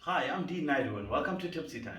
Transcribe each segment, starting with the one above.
Hi, I'm Dean Naidu and welcome to Tipsy Time.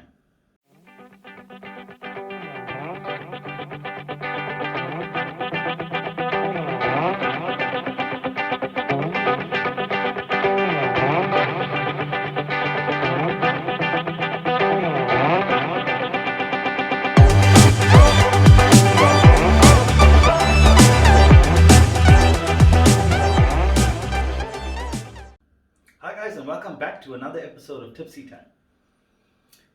Hi guys and welcome back to another episode of Tipsy Time.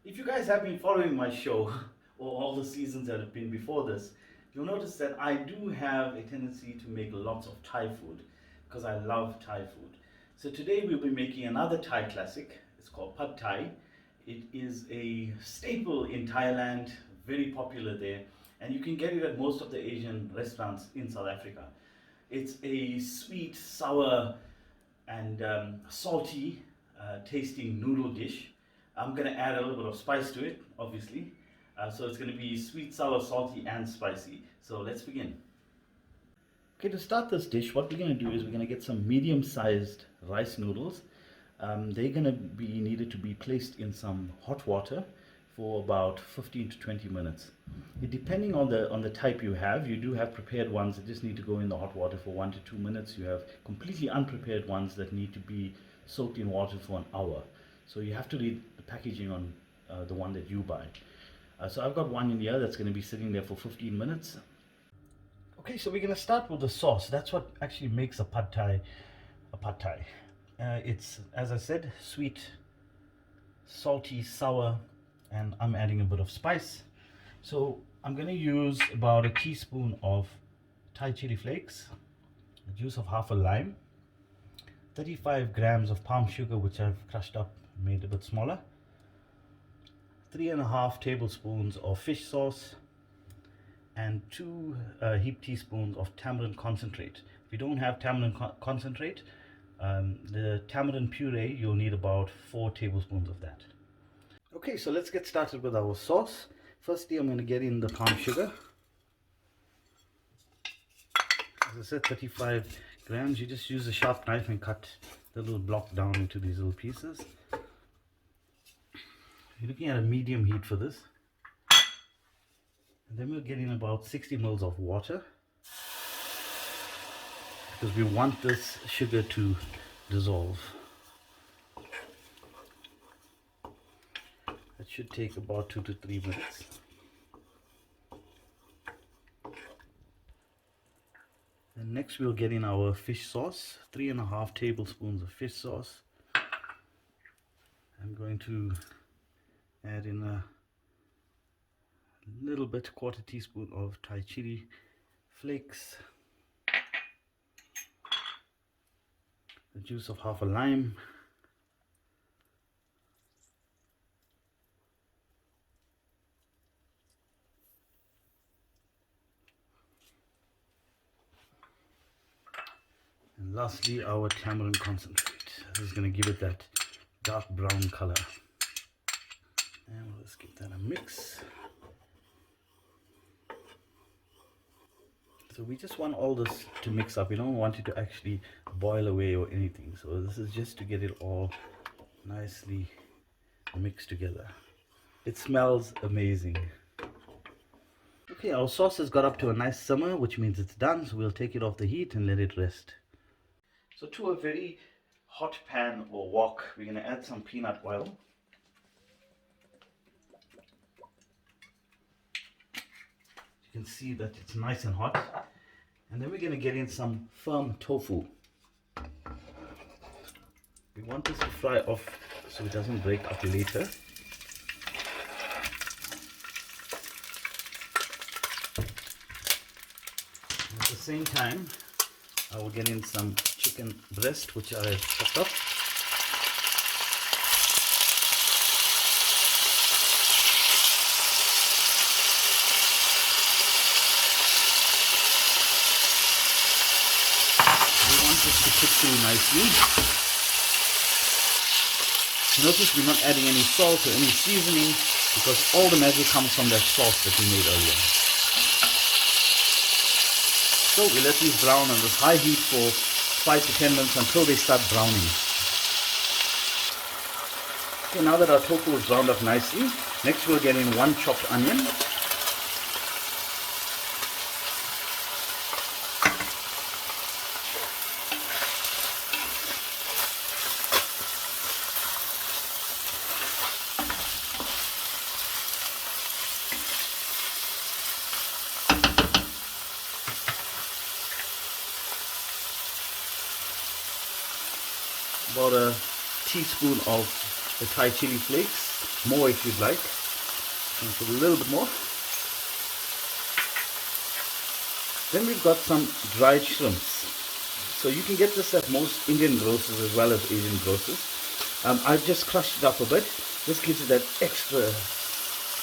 If you guys have been following my show or all the seasons that have been before this, you'll notice that I do have a tendency to make lots of Thai food because I love Thai food. So today we'll be making another Thai classic. It's called Pad Thai. It is a staple in Thailand, very popular there, and you can get it at most of the Asian restaurants in South Africa. It's a sweet, sour, and salty tasting noodle dish. I'm going to add a little bit of spice to it, obviously. So it's going to be sweet, sour, salty, and spicy. So let's begin. Okay, to start this dish, what we're going to do is we're going to get some medium-sized rice noodles. They're going to be needed to be placed in some hot water for about 15 to 20 minutes. Depending on the type you have, you do have prepared ones that just need to go in the hot water for 1 to 2 minutes. You have completely unprepared ones that need to be soaked in water for an hour. So you have to read the packaging on the one that you buy. So I've got one in here that's going to be sitting there for 15 minutes. Okay, so we're going to start with the sauce. That's what actually makes a pad thai a pad thai. It's, as I said, sweet, salty, sour, and I'm adding a bit of spice. So I'm going to use about a teaspoon of Thai chili flakes, the juice of half a lime, 35 grams of palm sugar which I've crushed up, made a bit smaller, 3.5 tablespoons of fish sauce, and 2 heaped teaspoons of tamarind concentrate. If you don't have tamarind concentrate, the tamarind puree, you'll need about 4 tablespoons of that. Okay, so let's get started with our sauce. Firstly, I'm going to get in the palm sugar. As I said, 35 grams. You just use a sharp knife and cut the little block down into these little pieces. You're looking at a medium heat for this. And then we'll get in about 60 ml of water, because we want this sugar to dissolve. That should take about 2 to 3 minutes. And next we'll get in our fish sauce, 3.5 tablespoons of fish sauce. I'm going to add in a little bit, 1/4 teaspoon of Thai chili flakes, the juice of half a lime, and lastly our tamarind concentrate. This is going to give it that dark brown color. And let's give that a mix. So we just want all this to mix up. We don't want it to actually boil away or anything. So this is just to get it all nicely mixed together. It smells amazing. Okay, our sauce has got up to a nice simmer, which means it's done. So we'll take it off the heat and let it rest. So to a very hot pan or wok, we're going to add some peanut oil. You can see that it's nice and hot. And then we're going to get in some firm tofu. We want this to fry off so it doesn't break up later. And at the same time, I will get in some chicken breast which I have chopped up. This to cook through nicely. Notice we're not adding any salt or any seasoning because all the magic comes from that sauce that we made earlier. So we let these brown on this high heat for 5 to 10 minutes until they start browning. Okay, now that our tofu is browned up nicely, next we'll get in 1 chopped onion. About a teaspoon of the Thai chili flakes, more if you'd like. And put a little bit more. Then we've got some dried shrimps. So you can get this at most Indian grocers as well as Asian grocers. I've just crushed it up a bit. This gives it that extra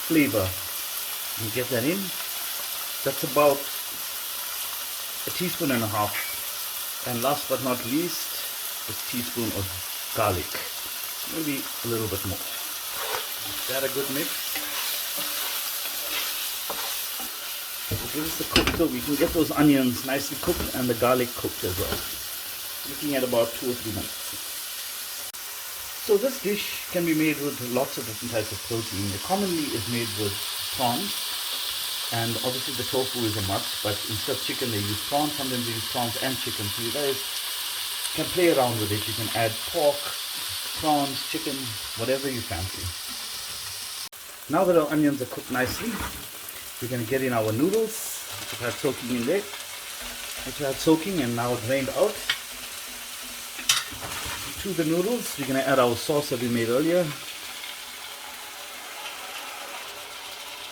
flavor. You get that in. That's about a teaspoon and a half. And last but not least, a teaspoon of garlic, maybe a little bit more. Is that a good mix? We'll give this a cook so we can get those onions nicely cooked and the garlic cooked as well. Looking at about 2 or 3 minutes. So this dish can be made with lots of different types of protein. It commonly is made with prawns, and obviously the tofu is a must, but instead of chicken they use prawns. Sometimes they use prawns and chicken, so you guys can play around with it. You can add pork, prawns, chicken, whatever you fancy. Now that our onions are cooked nicely, we're going to get in our noodles, which I've had soaking in there, which I had soaking and now drained out. To the noodles, we're going to add our sauce that we made earlier,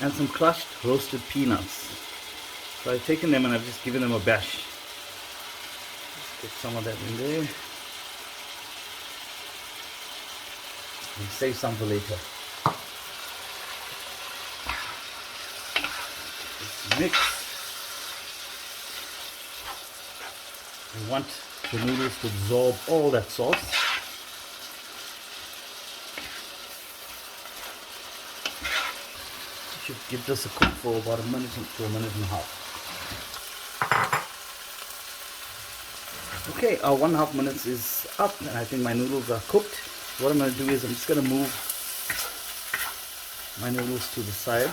and some crushed roasted peanuts. So I've taken them and I've just given them a bash. Get some of that in there. And save some for later. Just mix. We want the noodles to absorb all that sauce. You should give this a cook for about a minute to a minute and a half. Okay, our 1.5 minutes is up and I think my noodles are cooked. What I'm going to do is I'm just going to move my noodles to the side.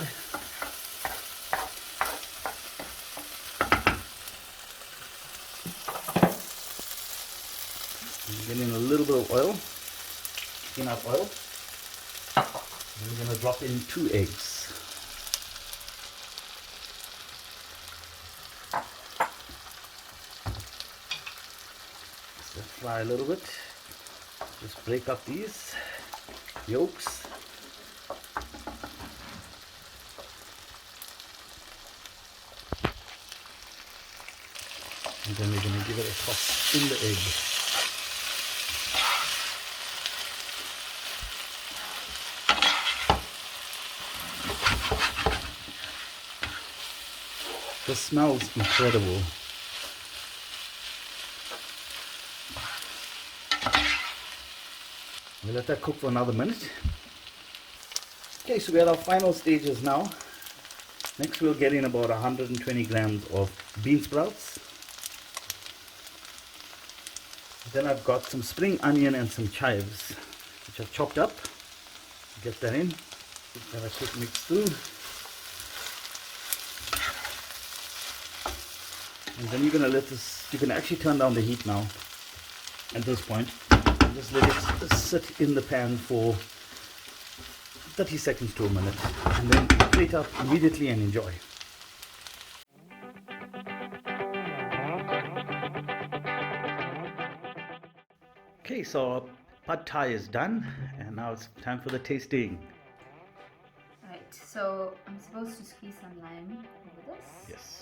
Get in a little bit of oil, enough oil. And we're going to drop in 2 eggs. Fry a little bit. Just break up these yolks. And then we're going to give it a toss in the egg. This smells incredible. We'll let that cook for another minute. Okay, so we're at our final stages now. Next we'll get in about 120 grams of bean sprouts. Then I've got some spring onion and some chives, which I've chopped up. Get that in. Give that a quick mix through. And then you're going to let this, you can actually turn down the heat now at this point. Just let it sit in the pan for 30 seconds to a minute and then plate up immediately and enjoy. Okay, so our pad thai is done and now it's time for the tasting. Right, so I'm supposed to squeeze some lime over this. Yes.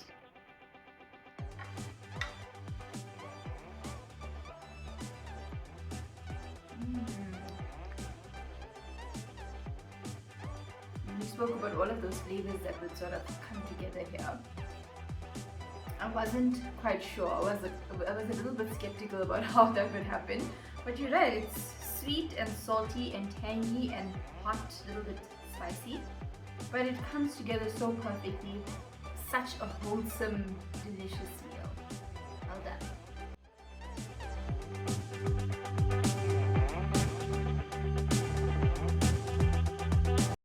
We spoke about all of those flavors that would sort of come together here. I wasn't quite sure. I was a little bit skeptical about how that would happen. But you're right, it's sweet and salty and tangy and hot, a little bit spicy. But it comes together so perfectly. Such a wholesome, delicious meal.